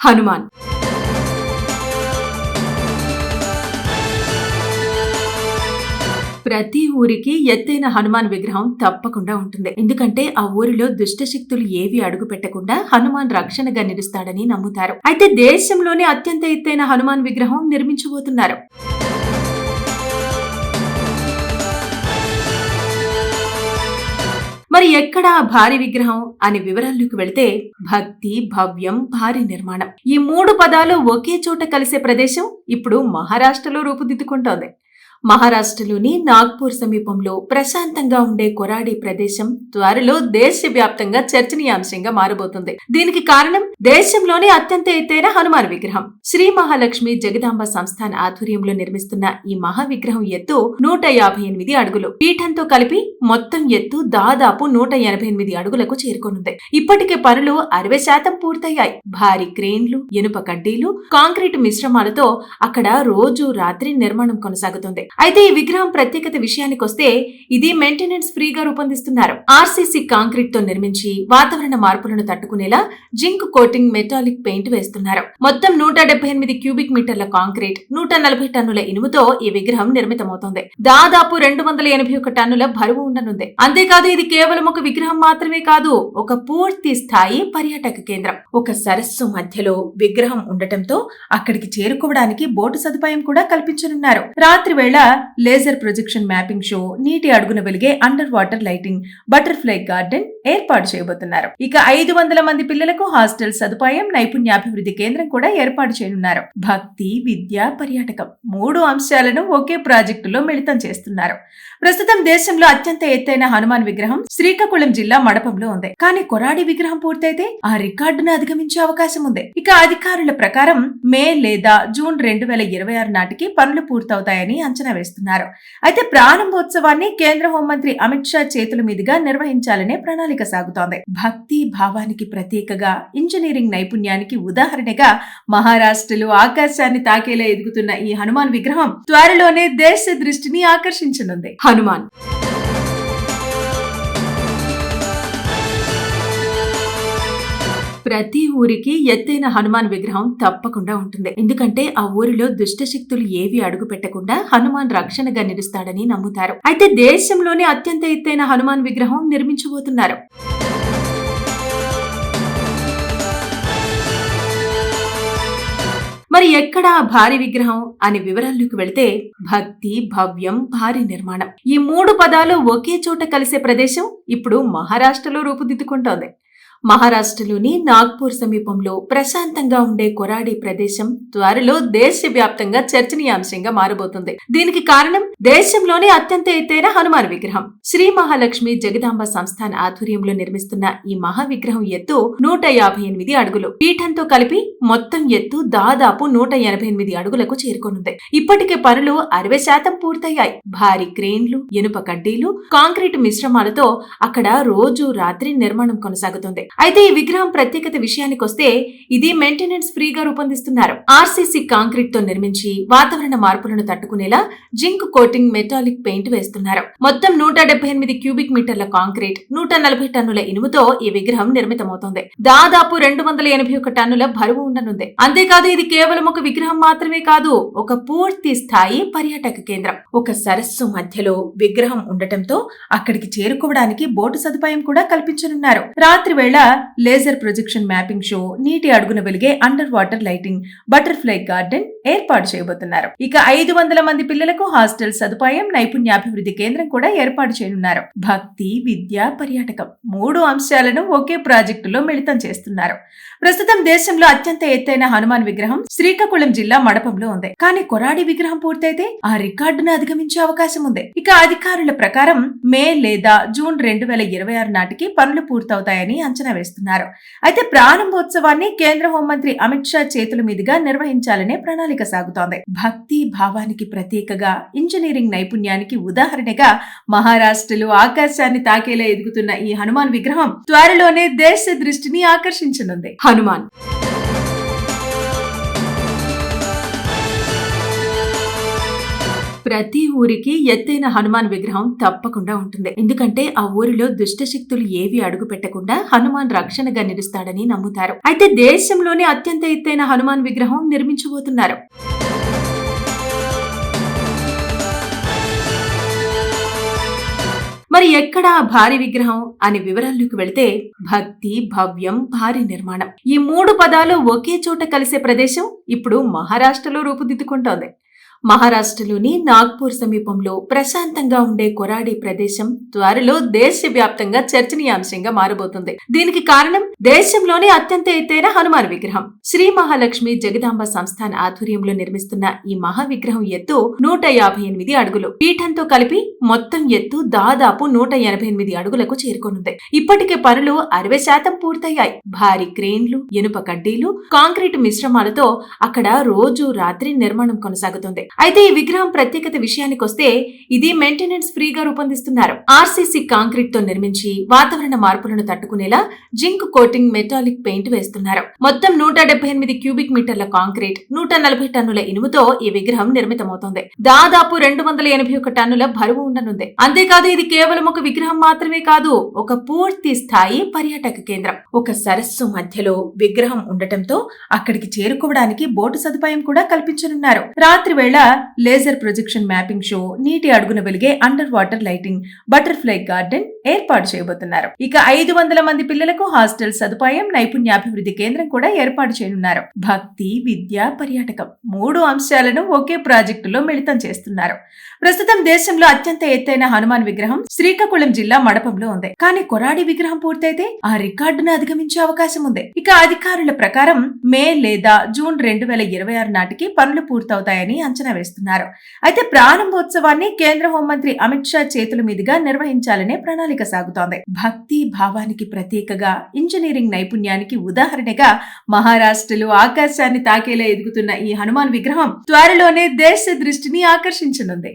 హనుమాన్. ప్రతి ఊరికి ఎత్తైన హనుమాన్ విగ్రహం తప్పకుండా ఉంటుంది. ఎందుకంటే ఆ ఊరిలో దుష్ట శక్తులు ఏవి అడుగు పెట్టకుండా హనుమాన్ రక్షణగా నిలుస్తాడని నమ్ముతారు. అయితే దేశంలోనే అత్యంత ఎత్తైన హనుమాన్ విగ్రహం నిర్మించబోతున్నారు. మరి ఎక్కడ భారీ విగ్రహం అనే వివరాల్లోకి వెళితే భక్తి, భవ్యం, భారీ నిర్మాణం ఈ 3 పదాలు ఒకే చోట కలిసే ప్రదేశం ఇప్పుడు మహారాష్ట్రలో రూపుదిద్దుకుంటోంది. మహారాష్ట్రలోని నాగ్పూర్ సమీపంలో ప్రశాంతంగా ఉండే కొరాడి ప్రదేశం త్వరలో దేశవ్యాప్తంగా చర్చనీయాంశంగా మారబోతుంది. దీనికి కారణం దేశంలోనే అత్యంత ఎత్తైన హనుమాన్ విగ్రహం. శ్రీ మహాలక్ష్మి జగదాంబ సంస్థాన్ ఆధ్వర్యంలో నిర్మిస్తున్న ఈ మహా విగ్రహం ఎత్తు 158 అడుగులు. పీఠంతో కలిపి మొత్తం ఎత్తు దాదాపు 188 అడుగులకు చేరుకోనుంది. ఇప్పటికే పనులు 60% పూర్తయ్యాయి. భారీ క్రేన్లు, ఇనుప కడ్డీలు, కాంక్రీటు మిశ్రమాలతో అక్కడ రోజు రాత్రి నిర్మాణం కొనసాగుతుంది. అయితే ఈ విగ్రహం ప్రత్యేకత విషయానికొస్తే ఇది మెయింటెనెన్స్ ఫ్రీగా రూపొందిస్తున్నారు. ఆర్సీసీ కాంక్రీట్ తో నిర్మించి వాతావరణ మార్పులను తట్టుకునేలా జింక్ కోటింగ్ మెటాలిక్ పెయింట్ వేస్తున్నారు. మొత్తం 178 క్యూబిక్ మీటర్ల కాంక్రీట్, 140 టన్నుల ఇనుముతో ఈ విగ్రహం నిర్మితమవుతోంది. దాదాపు 281 టన్నుల బరువు ఉండనుంది. అంతేకాదు ఇది కేవలం ఒక విగ్రహం మాత్రమే కాదు, ఒక పూర్తి స్థాయి పర్యాటక కేంద్రం. ఒక సరస్సు మధ్యలో విగ్రహం ఉండటంతో అక్కడికి చేరుకోవడానికి బోటు సదుపాయం కూడా కల్పించనున్నారు. రాత్రి వేళ లేజర్ ప్రొజెక్షన్ మ్యాపింగ్ షో, నీటి అడుగున వెలిగే under water lighting, butterfly garden ఏర్పాటు చేయబోతున్నారు. ఇక 500 మంది పిల్లలకు హాస్టల్ సదుపాయం, నైపుణ్యాభివృద్ధి కేంద్రం కూడా ఏర్పాటు చేయనున్నారు. భక్తి, విద్య, పర్యాటకం 3 అంశాలను ఒకే ప్రాజెక్టులో మిళితం చేస్తున్నారు. ప్రస్తుతం దేశంలో అత్యంత ఎత్తైన హనుమాన్ విగ్రహం శ్రీకాకుళం జిల్లా మడపంలో ఉంది. కానీ కొరాడి విగ్రహం పూర్తయితే ఆ రికార్డును అధిగమించే అవకాశం ఉంది. ఇక అధికారుల ప్రకారం మే లేదా జూన్ 2026 నాటికి పనులు పూర్తవుతాయని అంచనా వేస్తున్నారు. అయితే ప్రారంభోత్సవాన్ని కేంద్ర హోంమంత్రి అమిత్ షా చేతుల మీదుగా నిర్వహించాలనే ప్రణాళిక సాగుతోంది. భక్తి భావానికి ప్రతీకగా, ఇంజనీరింగ్ నైపుణ్యానికి ఉదాహరణగా మహారాష్ట్రలో ఆకాశాన్ని తాకేలా ఎదుగుతున్న ఈ హనుమాన్ విగ్రహం త్వరలోనే దేశ దృష్టిని ఆకర్షించనుంది. హనుమాన్. ప్రతి ఊరికి ఎత్తైన హనుమాన్ విగ్రహం తప్పకుండా ఉంటుంది. ఎందుకంటే ఆ ఊరిలో దుష్ట శక్తులు ఏవి అడుగు పెట్టకుండా హనుమాన్ రక్షణగా నిలుస్తాడని నమ్ముతారు. అయితే దేశంలోనే అత్యంత ఎత్తైన హనుమాన్ విగ్రహం నిర్మించబోతున్నారు. మరి ఎక్కడ భారీ విగ్రహం అనే వివరాల్లోకి వెళితే భక్తి, భవ్యం, భారీ నిర్మాణం ఈ 3 పదాలు ఒకే చోట కలిసే ప్రదేశం ఇప్పుడు మహారాష్ట్రలో రూపుదిద్దుకుంటోంది. మహారాష్ట్రలోని నాగ్పూర్ సమీపంలో ప్రశాంతంగా ఉండే కొరాడి ప్రదేశం త్వరలో దేశవ్యాప్తంగా చర్చనీయాంశంగా మారబోతుంది. దీనికి కారణం దేశంలోనే అత్యంత ఎత్తైన హనుమాన్ విగ్రహం. శ్రీ మహాలక్ష్మి జగదాంబ సంస్థాన్ ఆధ్వర్యంలో నిర్మిస్తున్న ఈ మహా విగ్రహం ఎత్తు 158 అడుగులు. పీఠంతో కలిపి మొత్తం ఎత్తు దాదాపు 188 అడుగులకు చేరుకోనుంది. ఇప్పటికే పనులు 60% పూర్తయ్యాయి. భారీ క్రేన్లు, ఇనుప కడ్డీలు, కాంక్రీటు మిశ్రమాలతో అక్కడ రోజు రాత్రి నిర్మాణం కొనసాగుతుంది. అయితే ఈ విగ్రహం ప్రత్యేకత విషయానికొస్తే ఇది మెయింటెనెన్స్ ఫ్రీగా రూపొందిస్తున్నారు. ఆర్సీసీ కాంక్రీట్ తో నిర్మించి వాతావరణ మార్పులను తట్టుకునేలా జింక్ కోటింగ్ మెటాలిక్ పెయింట్ వేస్తున్నారు. మొత్తం 178 క్యూబిక్ మీటర్ల కాంక్రీట్, 140 టన్నుల ఇనుముతో ఈ విగ్రహం నిర్మితమవుతోంది. దాదాపు 281 టన్నుల బరువు ఉండనుంది. అంతేకాదు ఇది కేవలం ఒక విగ్రహం మాత్రమే కాదు, ఒక పూర్తి స్థాయి పర్యాటక కేంద్రం. ఒక సరస్సు మధ్యలో విగ్రహం ఉండటంతో అక్కడికి చేరుకోవడానికి బోటు సదుపాయం కూడా కల్పించనున్నారు. రాత్రి వేళ లేజర్ ప్రొజెక్షన్ మ్యాపింగ్ షో, నీటి అడుగున వెలిగే under water lighting, butterfly garden ఏర్పాటు చేయబోతున్నారు. ఇక 500 మంది పిల్లలకు హాస్టల్ సదుపాయం, నైపుణ్యాభివృద్ధి కేంద్రం కూడా ఏర్పాటు చేయనున్నారు. భక్తి, విద్య, పర్యాటకం 3 అంశాలను ఒకే ప్రాజెక్టులో మిళితం చేస్తున్నారు. ప్రస్తుతం దేశంలో అత్యంత ఎత్తైన హనుమాన్ విగ్రహం శ్రీకాకుళం జిల్లా మడపంలో ఉంది. కానీ కొరాడి విగ్రహం పూర్తయితే ఆ రికార్డును అధిగమించే అవకాశం ఉంది. ఇక అధికారుల ప్రకారం మే లేదా జూన్ 2026 నాటికి పనులు పూర్తవుతాయని అంచనా వేస్తున్నారు. అయితే ప్రారంభోత్సవాన్ని కేంద్ర హోంమంత్రి అమిత్ షా చేతుల మీదుగా నిర్వహించాలనే ప్రణాళిక సాగుతోంది. భక్తి భావానికి ప్రతీకగా, ఇంజనీరింగ్ నైపుణ్యానికి ఉదాహరణగా మహారాష్ట్రలో ఆకాశాన్ని తాకేలా ఎదుగుతున్న ఈ హనుమాన్ విగ్రహం త్వరలోనే దేశ దృష్టిని ఆకర్షించనుంది. హనుమాన్. ప్రతి ఊరికి ఎత్తైన హనుమాన్ విగ్రహం తప్పకుండా ఉంటుంది. ఎందుకంటే ఆ ఊరిలో దుష్ట శక్తులు ఏవి అడుగు పెట్టకుండా హనుమాన్ రక్షణగా నిలుస్తాడని నమ్ముతారు. అయితే దేశంలోనే అత్యంత ఎత్తైన హనుమాన్ విగ్రహం నిర్మించబోతున్నారు. మరి ఎక్కడ ఆ భారీ విగ్రహం అనే వివరాల్లోకి వెళితే భక్తి, భవ్యం, భారీ నిర్మాణం ఈ 3 పదాలు ఒకే చోట కలిసే ప్రదేశం ఇప్పుడు మహారాష్ట్రలో రూపుదిద్దుకుంటోంది. మహారాష్ట్రలోని నాగ్పూర్ సమీపంలో ప్రశాంతంగా ఉండే కొరాడి ప్రదేశం త్వరలో దేశవ్యాప్తంగా చర్చనీయాంశంగా మారబోతుంది. దీనికి కారణం దేశంలోనే అత్యంత ఎత్తైన హనుమాన్ విగ్రహం. శ్రీ మహాలక్ష్మి జగదాంబ సంస్థాన్ ఆధ్వర్యంలో నిర్మిస్తున్న ఈ మహా విగ్రహం ఎత్తు 158 అడుగులు. పీఠంతో కలిపి మొత్తం ఎత్తు దాదాపు 188 అడుగులకు చేరుకోనుంది. ఇప్పటికే పనులు 60% పూర్తయ్యాయి. భారీ క్రేన్లు, ఇనుప కడ్డీలు, కాంక్రీటు మిశ్రమాలతో అక్కడ రోజు రాత్రి నిర్మాణం కొనసాగుతుంది. అయితే ఈ విగ్రహం ప్రత్యేకత విషయానికొస్తే ఇది మెయింటెనెన్స్ ఫ్రీగా రూపొందిస్తున్నారు. ఆర్సీసీ కాంక్రీట్ తో నిర్మించి వాతావరణ మార్పులను తట్టుకునేలా జింక్ కోటింగ్ మెటాలిక్ పెయింట్ వేస్తున్నారు. మొత్తం 178 క్యూబిక్ మీటర్ల కాంక్రీట్, 140 టన్నుల ఇనుముతో ఈ విగ్రహం నిర్మితమవుతోంది. దాదాపు 281 టన్నుల బరువు ఉండనుంది. అంతేకాదు ఇది కేవలం ఒక విగ్రహం మాత్రమే కాదు, ఒక పూర్తి స్థాయి పర్యాటక కేంద్రం. ఒక సరస్సు మధ్యలో విగ్రహం ఉండటంతో అక్కడికి చేరుకోవడానికి బోటు సదుపాయం కూడా కల్పించనున్నారు. రాత్రి వేళ లేజర్ ప్రొజెక్షన్ మ్యాపింగ్ షో, నీటి అడుగున వెలిగే under water lighting, butterfly garden ఏర్పాటు చేయబోతున్నారు. ఇక 500 మంది పిల్లలకు హాస్టల్ సదుపాయం, నైపుణ్యాభివృద్ధి కేంద్రం కూడా ఏర్పాటు చేయనున్నారు. భక్తి, విద్య, పర్యాటకం 3 అంశాలను ఒకే ప్రాజెక్టులో మిళితం చేస్తున్నారు. ప్రస్తుతం దేశంలో అత్యంత ఎత్తైన హనుమాన్ విగ్రహం శ్రీకాకుళం జిల్లా మడపంలో ఉంది. కానీ కొరాడి విగ్రహం పూర్తయితే ఆ రికార్డును అధిగమించే అవకాశం ఉంది. ఇక అధికారుల ప్రకారం మే లేదా జూన్ 2026 నాటికి పనులు పూర్తవుతాయని అంచనా వేస్తున్నారు. అయితే ప్రారంభోత్సవాన్ని కేంద్ర హోంమంత్రి అమిత్ షా చేతుల మీదుగా నిర్వహించాలనే ప్రణాళిక సాగుతోంది. భక్తి భావానికి ప్రతీకగా, ఇంజనీరింగ్ నైపుణ్యానికి ఉదాహరణగా మహారాష్ట్రలో ఆకాశాన్ని తాకేలా ఎదుగుతున్న ఈ హనుమాన్ విగ్రహం త్వరలోనే దేశ దృష్టిని ఆకర్షించనుంది.